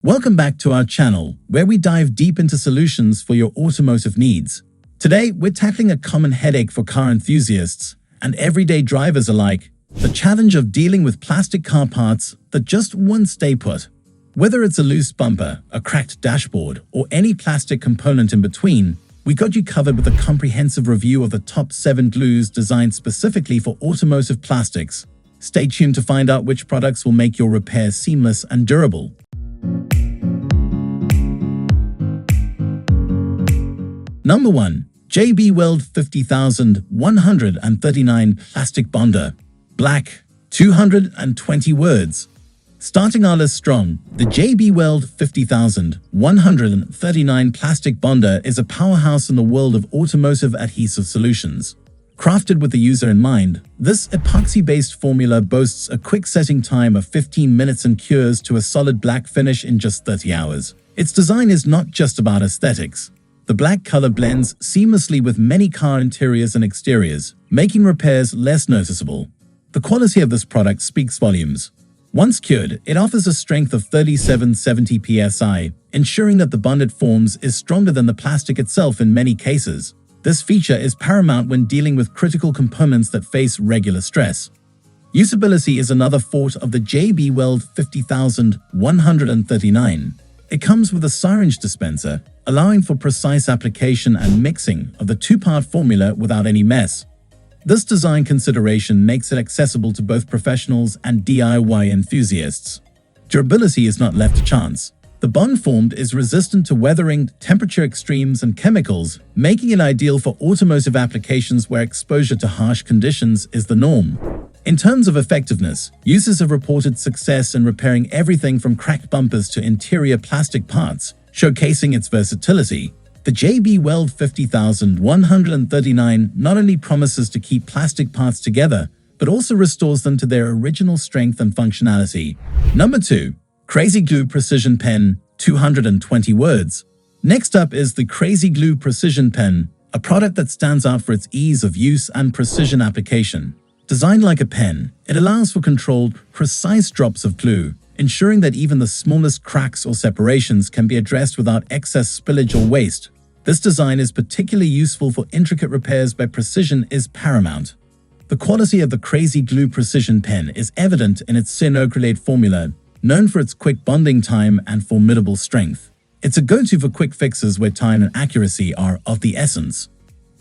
Welcome back to our channel, where we dive deep into solutions for your automotive needs. Today, we're tackling a common headache for car enthusiasts and everyday drivers alike: the challenge of dealing with plastic car parts that just won't stay put. Whether it's a loose bumper, a cracked dashboard, or any plastic component in between, we got you covered with a comprehensive review of the top 7 glues designed specifically for automotive plastics. Stay tuned to find out which products will make your repairs seamless and durable. Number 1. JB Weld 50139 Plastic Bonder. Black, 220 words. Starting our list strong, the JB Weld 50139 Plastic Bonder is a powerhouse in the world of automotive adhesive solutions. Crafted with the user in mind, this epoxy-based formula boasts a quick setting time of 15 minutes and cures to a solid black finish in just 30 hours. Its design is not just about aesthetics. The black color blends seamlessly with many car interiors and exteriors, making repairs less noticeable. The quality of this product speaks volumes. Once cured, it offers a strength of 3770 psi, ensuring that the bond it forms is stronger than the plastic itself in many cases. This feature is paramount when dealing with critical components that face regular stress. Usability is another forte of the JB Weld 50139. It comes with a syringe dispenser, allowing for precise application and mixing of the two-part formula without any mess. This design consideration makes it accessible to both professionals and DIY enthusiasts. Durability is not left to chance. The bond formed is resistant to weathering, temperature extremes, and chemicals, making it ideal for automotive applications where exposure to harsh conditions is the norm. In terms of effectiveness, users have reported success in repairing everything from cracked bumpers to interior plastic parts, showcasing its versatility. The JB Weld 50139 not only promises to keep plastic parts together, but also restores them to their original strength and functionality. Number 2. Krazy Glue Precision Pen, 220 words. Next up is the Krazy Glue Precision Pen, a product that stands out for its ease of use and precision application. Designed like a pen, it allows for controlled, precise drops of glue, ensuring that even the smallest cracks or separations can be addressed without excess spillage or waste. This design is particularly useful for intricate repairs where precision is paramount. The quality of the Krazy Glue Precision Pen is evident in its cyanoacrylate formula, known for its quick bonding time and formidable strength. It's a go-to for quick fixes where time and accuracy are of the essence.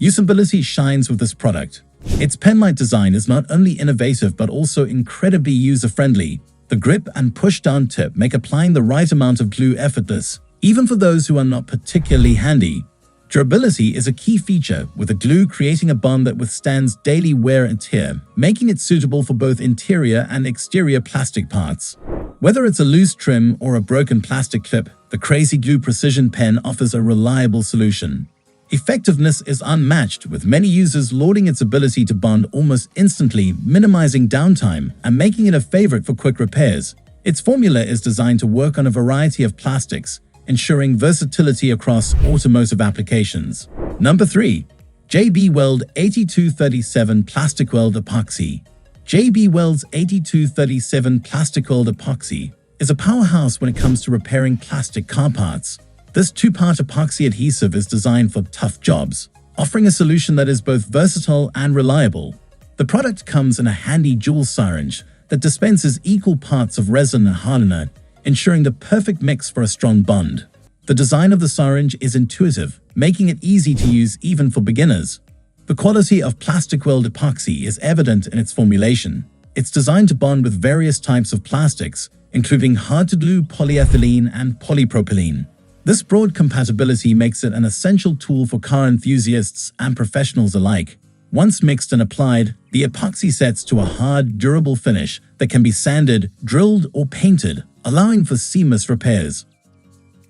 Usability shines with this product. Its pen-like design is not only innovative but also incredibly user-friendly. The grip and push-down tip make applying the right amount of glue effortless, even for those who are not particularly handy. Durability is a key feature, with the glue creating a bond that withstands daily wear and tear, making it suitable for both interior and exterior plastic parts. Whether it's a loose trim or a broken plastic clip, the Krazy Glue Precision Pen offers a reliable solution. Effectiveness is unmatched, with many users lauding its ability to bond almost instantly, minimizing downtime and making it a favorite for quick repairs. Its formula is designed to work on a variety of plastics, ensuring versatility across automotive applications. Number 3. JB Weld 8237 PlasticWeld Epoxy. JB Weld's 8237 PlasticWeld Epoxy is a powerhouse when it comes to repairing plastic car parts. This two-part epoxy adhesive is designed for tough jobs, offering a solution that is both versatile and reliable. The product comes in a handy dual syringe that dispenses equal parts of resin and hardener, ensuring the perfect mix for a strong bond. The design of the syringe is intuitive, making it easy to use even for beginners. The quality of PlasticWeld epoxy is evident in its formulation. It's designed to bond with various types of plastics, including hard-to-glue polyethylene and polypropylene. This broad compatibility makes it an essential tool for car enthusiasts and professionals alike. Once mixed and applied, the epoxy sets to a hard, durable finish that can be sanded, drilled, or painted, allowing for seamless repairs.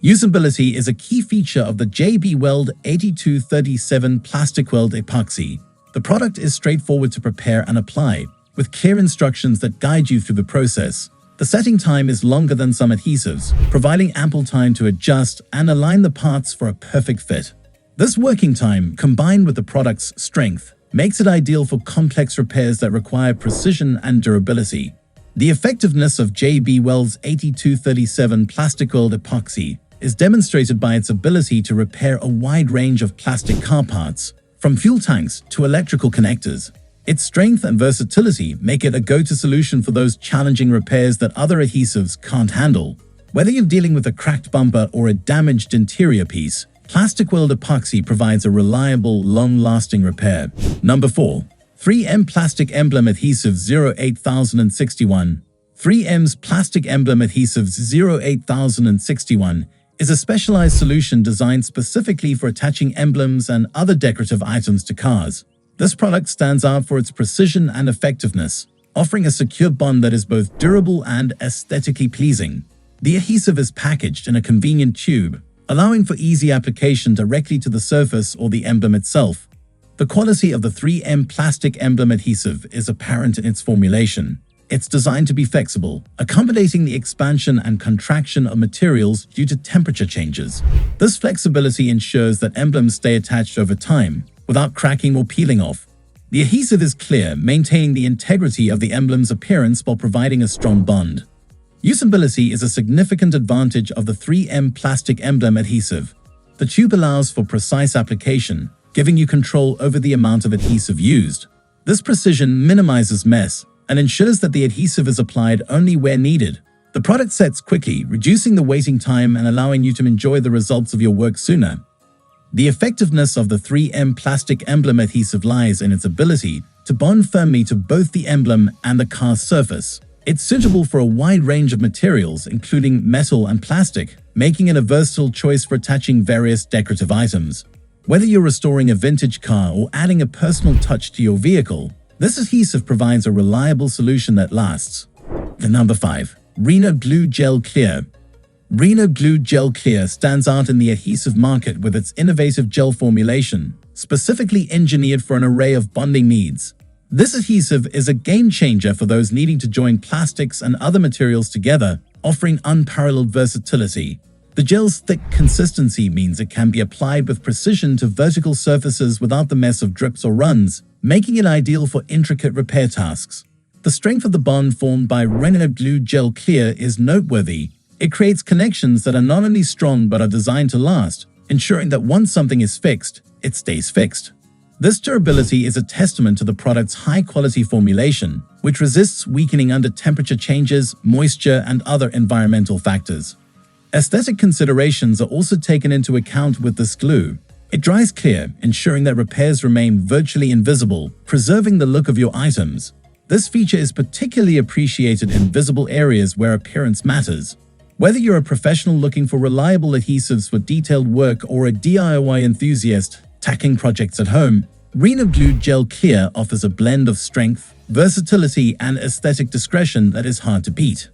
Usability is a key feature of the JB Weld 8237 PlasticWeld Epoxy. The product is straightforward to prepare and apply, with clear instructions that guide you through the process. The setting time is longer than some adhesives, providing ample time to adjust and align the parts for a perfect fit. This working time, combined with the product's strength, makes it ideal for complex repairs that require precision and durability. The effectiveness of JB Weld's 8237 PlasticWeld epoxy is demonstrated by its ability to repair a wide range of plastic car parts, from fuel tanks to electrical connectors. Its strength and versatility make it a go-to solution for those challenging repairs that other adhesives can't handle. Whether you're dealing with a cracked bumper or a damaged interior piece, PlasticWeld epoxy provides a reliable, long-lasting repair. Number 4. 3M Plastic Emblem Adhesives 08061. 3M's Plastic Emblem Adhesives 08061 is a specialized solution designed specifically for attaching emblems and other decorative items to cars. This product stands out for its precision and effectiveness, offering a secure bond that is both durable and aesthetically pleasing. The adhesive is packaged in a convenient tube, allowing for easy application directly to the surface or the emblem itself. The quality of the 3M Plastic Emblem Adhesive is apparent in its formulation. It's designed to be flexible, accommodating the expansion and contraction of materials due to temperature changes. This flexibility ensures that emblems stay attached over time, without cracking or peeling off. The adhesive is clear, maintaining the integrity of the emblem's appearance while providing a strong bond. Usability is a significant advantage of the 3M Plastic Emblem Adhesive. The tube allows for precise application, giving you control over the amount of adhesive used. This precision minimizes mess and ensures that the adhesive is applied only where needed. The product sets quickly, reducing the waiting time and allowing you to enjoy the results of your work sooner. The effectiveness of the 3M Plastic Emblem Adhesive lies in its ability to bond firmly to both the emblem and the car's surface. It's suitable for a wide range of materials, including metal and plastic, making it a versatile choice for attaching various decorative items. Whether you're restoring a vintage car or adding a personal touch to your vehicle, this adhesive provides a reliable solution that lasts. The number 5. Reno Glue Gel Clear. Reno Glue Gel Clear stands out in the adhesive market with its innovative gel formulation, specifically engineered for an array of bonding needs. This adhesive is a game-changer for those needing to join plastics and other materials together, offering unparalleled versatility. The gel's thick consistency means it can be applied with precision to vertical surfaces without the mess of drips or runs, making it ideal for intricate repair tasks. The strength of the bond formed by Reno Glue Gel Clear is noteworthy. It creates connections that are not only strong but are designed to last, ensuring that once something is fixed, it stays fixed. This durability is a testament to the product's high-quality formulation, which resists weakening under temperature changes, moisture, and other environmental factors. Aesthetic considerations are also taken into account with this glue. It dries clear, ensuring that repairs remain virtually invisible, preserving the look of your items. This feature is particularly appreciated in visible areas where appearance matters. Whether you're a professional looking for reliable adhesives for detailed work or a DIY enthusiast tackling projects at home, Reno Glue Gel Clear offers a blend of strength, versatility, and aesthetic discretion that is hard to beat.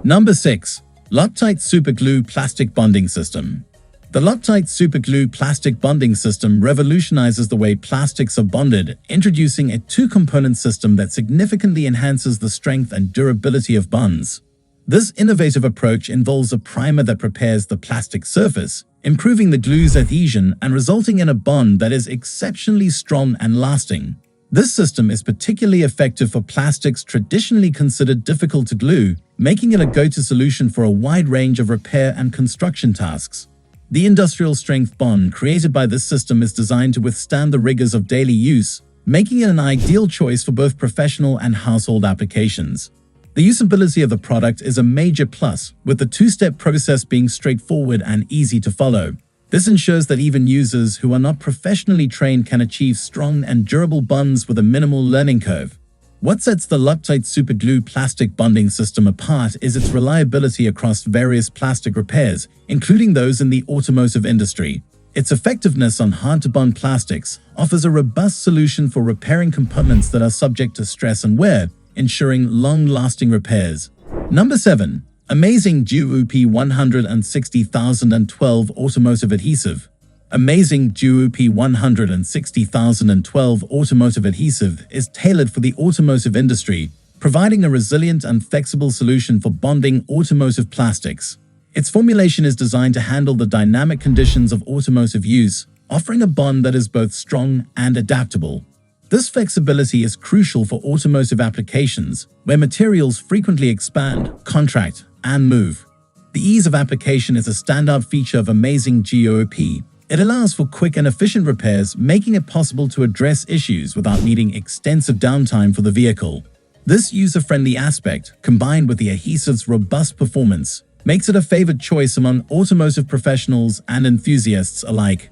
Number 6. Loctite Super Glue Plastic Bonding System. The Loctite Super Glue Plastic Bonding System revolutionizes the way plastics are bonded, introducing a two-component system that significantly enhances the strength and durability of bonds. This innovative approach involves a primer that prepares the plastic surface, improving the glue's adhesion and resulting in a bond that is exceptionally strong and lasting. This system is particularly effective for plastics traditionally considered difficult to glue, making it a go-to solution for a wide range of repair and construction tasks. The industrial-strength bond created by this system is designed to withstand the rigors of daily use, making it an ideal choice for both professional and household applications. The usability of the product is a major plus, with the two-step process being straightforward and easy to follow. This ensures that even users who are not professionally trained can achieve strong and durable bonds with a minimal learning curve. What sets the Loctite Super Glue Plastic Bonding System apart is its reliability across various plastic repairs, including those in the automotive industry. Its effectiveness on hard-to-bond plastics offers a robust solution for repairing components that are subject to stress and wear, ensuring long-lasting repairs. Number 7. Amazing GOOP 160,012 Automotive Adhesive. Amazing GOOP 160,012 Automotive Adhesive is tailored for the automotive industry, providing a resilient and flexible solution for bonding automotive plastics. Its formulation is designed to handle the dynamic conditions of automotive use, offering a bond that is both strong and adaptable. This flexibility is crucial for automotive applications, where materials frequently expand, contract, and move. The ease of application is a standout feature of amazing GOOP. It allows for quick and efficient repairs, making it possible to address issues without needing extensive downtime for the vehicle. This user-friendly aspect, combined with the adhesive's robust performance, makes it a favored choice among automotive professionals and enthusiasts alike.